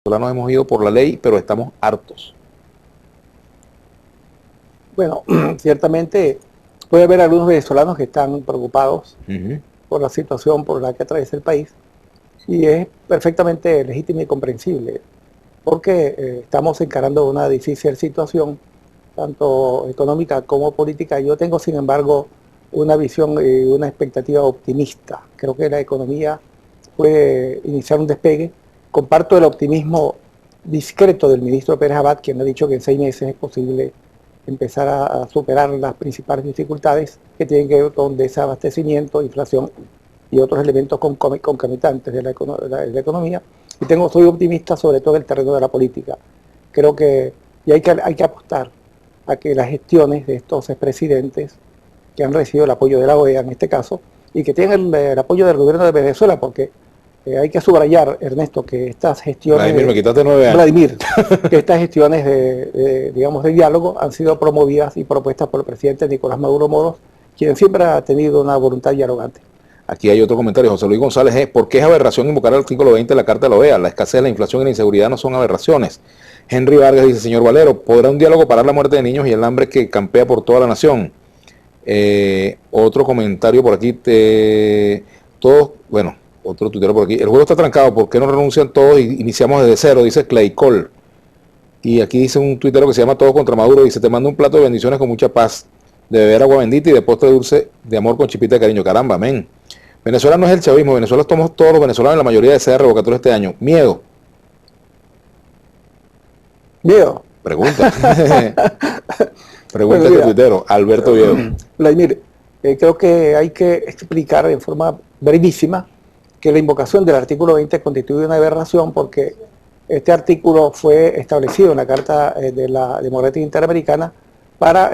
venezolanos hemos ido por la ley, pero estamos hartos. Bueno, ciertamente puede haber algunos venezolanos que están preocupados por la situación por la que atraviesa el país, y es perfectamente legítimo y comprensible, porque estamos encarando una difícil situación, tanto económica como política. Yo tengo, sin embargo, una visión y una expectativa optimista. Creo que la economía puede iniciar un despegue. Comparto el optimismo discreto del ministro Pérez Abad, quien ha dicho que en 6 meses es posible empezar a superar las principales dificultades que tienen que ver con desabastecimiento, inflación y otros elementos concomitantes de la economía. Y soy optimista sobre todo en el terreno de la política. Creo que hay que apostar a que las gestiones de estos expresidentes, que han recibido el apoyo de la OEA en este caso, y que tienen el apoyo del gobierno de Venezuela, porque hay que subrayar, Ernesto, que estas gestiones... Vladimir, me quitaste 9 años. Vladimir, que estas gestiones digamos, de diálogo han sido promovidas y propuestas por el presidente Nicolás Maduro Moros, quien siempre ha tenido una voluntad dialogante. Aquí hay otro comentario, José Luis González, ¿por qué es aberración invocar el artículo 20 de la Carta de la OEA? La escasez, la inflación y la inseguridad no son aberraciones. Henry Vargas dice, señor Valero, ¿podrá un diálogo parar la muerte de niños y el hambre que campea por toda la nación? Otro comentario por aquí, otro tuitero por aquí, el juego está trancado, ¿por qué no renuncian todos y iniciamos desde cero? Dice Clay Cole. Y aquí dice un tuitero que se llama Todo contra Maduro, dice, te mando un plato de bendiciones con mucha paz, de beber agua bendita y de postre dulce de amor con chipita de cariño. Caramba, amén. Venezuela no es el chavismo, Venezuela somos todos los venezolanos, la mayoría de sede revocatoria este año. Miedo. Miedo. Pregunta. Pregunta este tuitero, Alberto Viedo. Vladimir, creo que hay que explicar en forma brevísima que la invocación del artículo 20 constituye una aberración, porque este artículo fue establecido en la Carta de la Democracia Interamericana para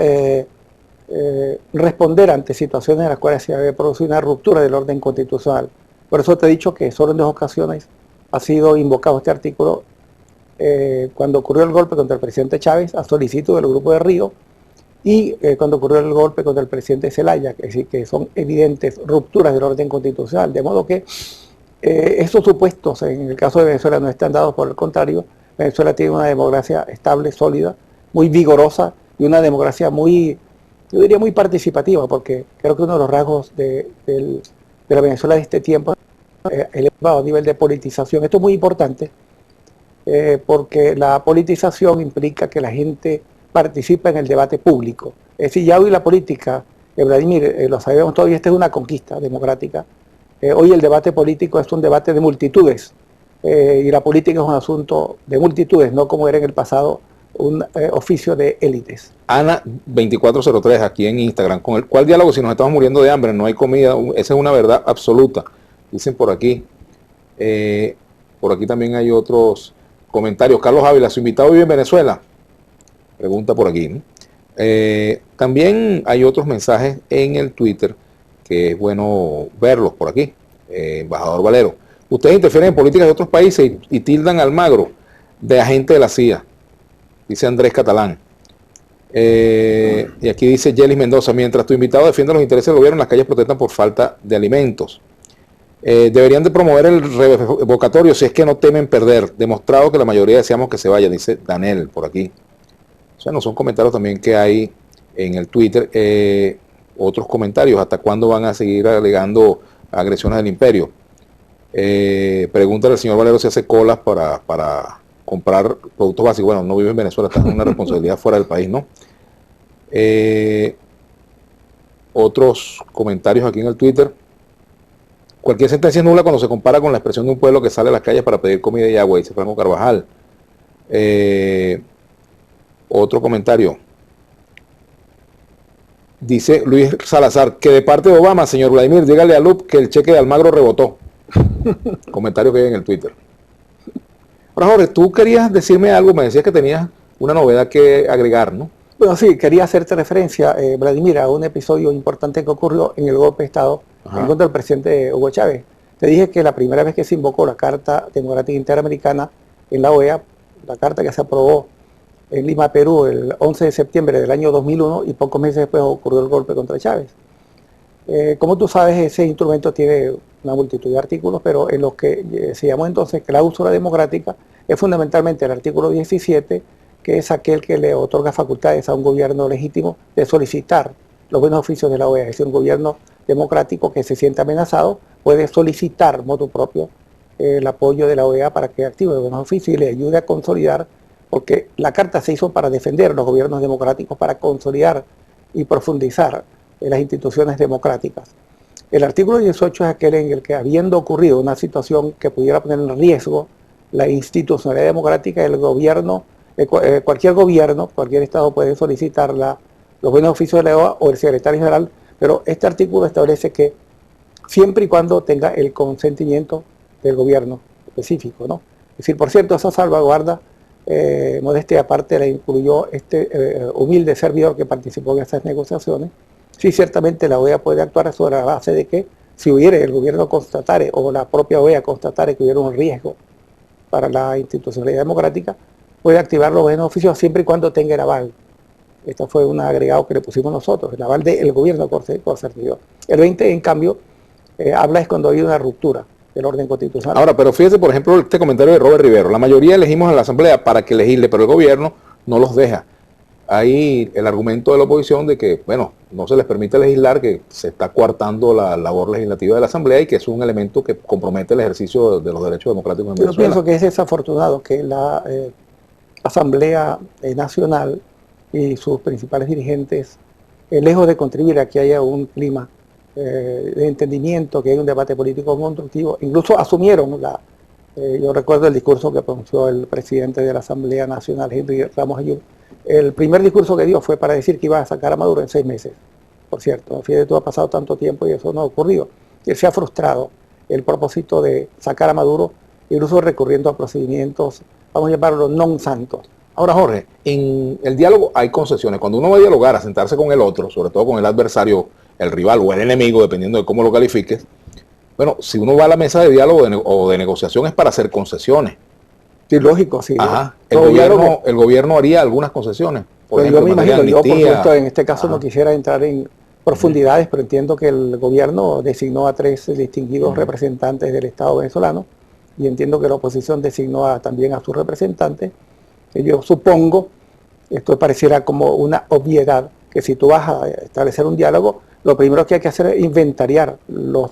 responder ante situaciones en las cuales se había producido una ruptura del orden constitucional. Por eso te he dicho que solo en 2 ocasiones ha sido invocado este artículo, cuando ocurrió el golpe contra el presidente Chávez a solicitud del Grupo de Río, y cuando ocurrió el golpe contra el presidente Zelaya, es decir, que son evidentes rupturas del orden constitucional, de modo que esos supuestos en el caso de Venezuela no están dados. Por el contrario, Venezuela tiene una democracia estable, sólida, muy vigorosa, y una democracia muy, yo diría, muy participativa, porque creo que uno de los rasgos de la Venezuela de este tiempo es elevado nivel de politización. Esto es muy importante, porque la politización implica que la gente participa en el debate público. Es decir, ya hoy la política, Vladimir, lo sabemos todavía, esta es una conquista democrática. Hoy el debate político es un debate de multitudes, y la política es un asunto de multitudes, no como era en el pasado un oficio de élites. Ana 2403 aquí en Instagram, ¿con el cuál diálogo si nos estamos muriendo de hambre, no hay comida? Esa es una verdad absoluta, dicen por aquí. Por aquí también hay otros comentarios. Carlos Ávila, su invitado vive en Venezuela, pregunta por aquí, ¿no? También hay otros mensajes en el Twitter que es bueno verlos por aquí. Embajador Valero, ustedes interfieren en políticas de otros países y tildan a Almagro de agente de la CIA, dice Andrés Catalán. Y aquí dice Yelis Mendoza, mientras tu invitado defiende los intereses del gobierno, las calles protestan por falta de alimentos. Deberían de promover el revocatorio si es que no temen perder, demostrado que la mayoría deseamos que se vaya, dice Daniel por aquí. O sea, no son comentarios también que hay en el Twitter. Otros comentarios, ¿hasta cuándo van a seguir alegando agresiones del imperio? Pregúntale al señor Valero si hace colas para comprar productos básicos. Bueno, no vive en Venezuela, está en una responsabilidad fuera del país, ¿no? Otros comentarios aquí en el Twitter. Cualquier sentencia es nula cuando se compara con la expresión de un pueblo que sale a las calles para pedir comida y agua, dice Franco Carvajal. Otro comentario. Dice Luis Salazar, que de parte de Obama, señor Vladimir, dígale a Lup que el cheque de Almagro rebotó. Comentario que hay en el Twitter. Ahora, Jorge, tú querías decirme algo, me decías que tenías una novedad que agregar, ¿no? Bueno, sí, quería hacerte referencia, Vladimir, a un episodio importante que ocurrió en el golpe de Estado en contra del presidente Hugo Chávez. Te dije que la primera vez que se invocó la Carta Democrática Interamericana en la OEA, la carta que se aprobó en Lima, Perú, el 11 de septiembre del año 2001, y pocos meses después ocurrió el golpe contra Chávez. Como tú sabes, ese instrumento tiene una multitud de artículos, pero en los que se llamó entonces cláusula democrática, es fundamentalmente el artículo 17, que es aquel que le otorga facultades a un gobierno legítimo de solicitar los buenos oficios de la OEA. Es decir, un gobierno democrático que se siente amenazado puede solicitar motu propio el apoyo de la OEA para que active los buenos oficios y le ayude a consolidar, porque la Carta se hizo para defender los gobiernos democráticos, para consolidar y profundizar en las instituciones democráticas. El artículo 18 es aquel en el que, habiendo ocurrido una situación que pudiera poner en riesgo la institucionalidad democrática, el gobierno, cualquier Estado puede solicitar los buenos oficios de la OEA o el secretario general, pero este artículo establece que siempre y cuando tenga el consentimiento del gobierno específico, ¿no? Es decir, por cierto, esa salvaguarda, modestia aparte, la incluyó este humilde servidor que participó en esas negociaciones. Sí, ciertamente la OEA puede actuar sobre la base de que si hubiera el gobierno constatare o la propia OEA constatare que hubiera un riesgo para la institucionalidad democrática, puede activar los buenos oficios siempre y cuando tenga el aval. Este fue un agregado que le pusimos nosotros, el aval del gobierno concernido. El 20, en cambio, habla es cuando hay una ruptura del orden constitucional. Ahora, pero fíjese, por ejemplo, este comentario de Robert Rivero. La mayoría elegimos a la Asamblea para que legisle, pero el gobierno no los deja. Hay el argumento de la oposición de que, bueno, no se les permite legislar, que se está coartando la labor legislativa de la Asamblea y que es un elemento que compromete el ejercicio de los derechos democráticos en Venezuela. Yo pienso que es desafortunado que la Asamblea Nacional y sus principales dirigentes, lejos de contribuir a que haya un clima de entendimiento, que haya un debate político constructivo, incluso asumieron yo recuerdo el discurso que pronunció el presidente de la Asamblea Nacional, Henry Ramos Ayub. El primer discurso que dio fue para decir que iba a sacar a Maduro en 6 meses. Por cierto, fíjate, tú ha pasado tanto tiempo y eso no ha ocurrido. Él se ha frustrado el propósito de sacar a Maduro, incluso recurriendo a procedimientos, vamos a llamarlos non santos. Ahora, Jorge, en el diálogo hay concesiones. Cuando uno va a dialogar, a sentarse con el otro, sobre todo con el adversario, el rival o el enemigo, dependiendo de cómo lo califiques, bueno, si uno va a la mesa de diálogo o de negociación es para hacer concesiones. Sí, lógico, sí. Ajá. El gobierno haría algunas concesiones. Por ejemplo, yo me imagino, yo por supuesto en este caso no quisiera entrar en profundidades, pero entiendo que el gobierno designó a 3 distinguidos representantes del Estado venezolano y entiendo que la oposición designó también a sus representantes. Yo supongo, esto pareciera como una obviedad, que si tú vas a establecer un diálogo, lo primero que hay que hacer es inventariar los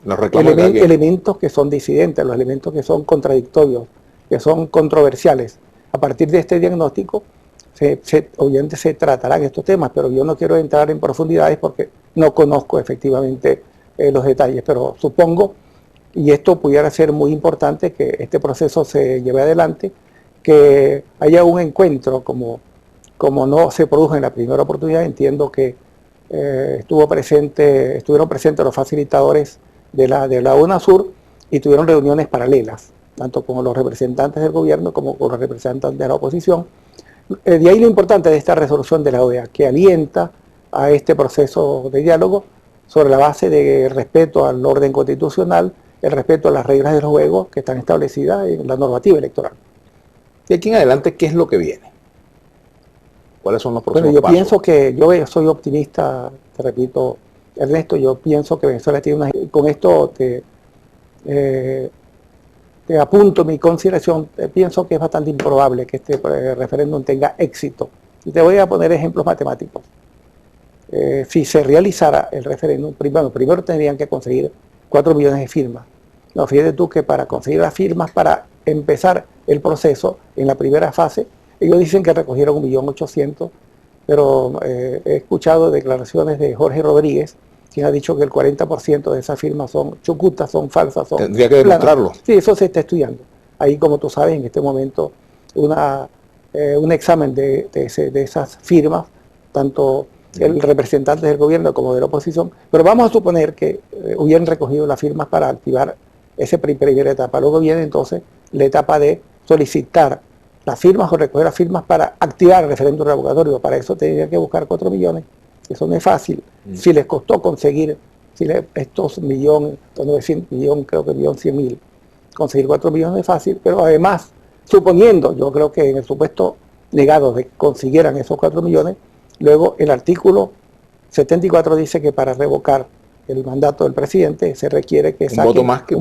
elementos que son disidentes, los elementos que son contradictorios, que son controversiales. A partir de este diagnóstico, obviamente se tratarán estos temas, pero yo no quiero entrar en profundidades porque no conozco efectivamente los detalles, pero supongo, y esto pudiera ser muy importante, que este proceso se lleve adelante, que haya un encuentro como no se produjo en la primera oportunidad. Entiendo que estuvieron presentes los facilitadores de la UNASUR y tuvieron reuniones paralelas, tanto con los representantes del gobierno como con los representantes de la oposición. De ahí lo importante de esta resolución de la OEA, que alienta a este proceso de diálogo sobre la base de respeto al orden constitucional, el respeto a las reglas del juego que están establecidas en la normativa electoral. De aquí en adelante, ¿qué es lo que viene? ¿Cuáles son los próximos pasos? Pienso que yo soy optimista, te repito, Ernesto, yo pienso que Venezuela tiene con esto te apunto mi consideración, pienso que es bastante improbable que este referéndum tenga éxito. Y te voy a poner ejemplos matemáticos. Si se realizara el referéndum, primero tendrían que conseguir 4 millones de firmas. No, fíjate tú que para conseguir las firmas, para empezar el proceso en la primera fase, ellos dicen que recogieron 1.800.000, pero he escuchado declaraciones de Jorge Rodríguez, quien ha dicho que el 40% de esas firmas son chucutas, son falsas, son tendría que demostrarlo. Sí, eso se está estudiando. Ahí, como tú sabes, en este momento un examen de esas firmas, tanto el representante del gobierno como de la oposición, pero vamos a suponer que hubieran recogido las firmas para activar esa primera etapa. Luego viene entonces la etapa de solicitar las firmas o recoger las firmas para activar el referéndum revocatorio. Para eso tendría que buscar 4 millones. Eso no es fácil. Si les costó conseguir estos millones, creo que 1.100.000, conseguir 4 millones no es fácil, pero además, suponiendo, yo creo que en el supuesto negado de que consiguieran esos 4 millones, luego el artículo 74 dice que para revocar el mandato del presidente se requiere que saque un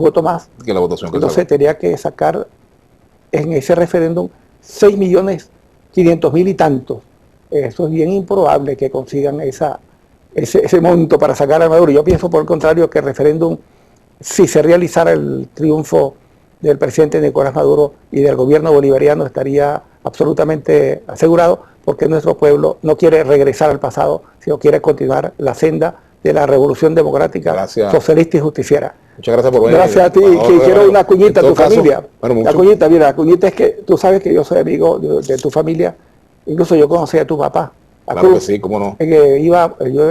voto más que la votación. Entonces tendría que sacar en ese referéndum 6.500.000 y tantos. Eso es bien improbable que consigan ese monto para sacar a Maduro. Yo pienso, por el contrario, que el referéndum, si se realizara el triunfo del presidente Nicolás Maduro y del gobierno bolivariano, estaría absolutamente asegurado, porque nuestro pueblo no quiere regresar al pasado, sino quiere continuar la senda de la revolución democrática, socialista y justiciera. Muchas gracias por venir. Gracias a ti. Quiero una cuñita a tu familia. Bueno, la cuñita, mira, la cuñita es que tú sabes que yo soy amigo de tu familia. Incluso yo conocí a tu papá. Claro que sí, cómo no. Yo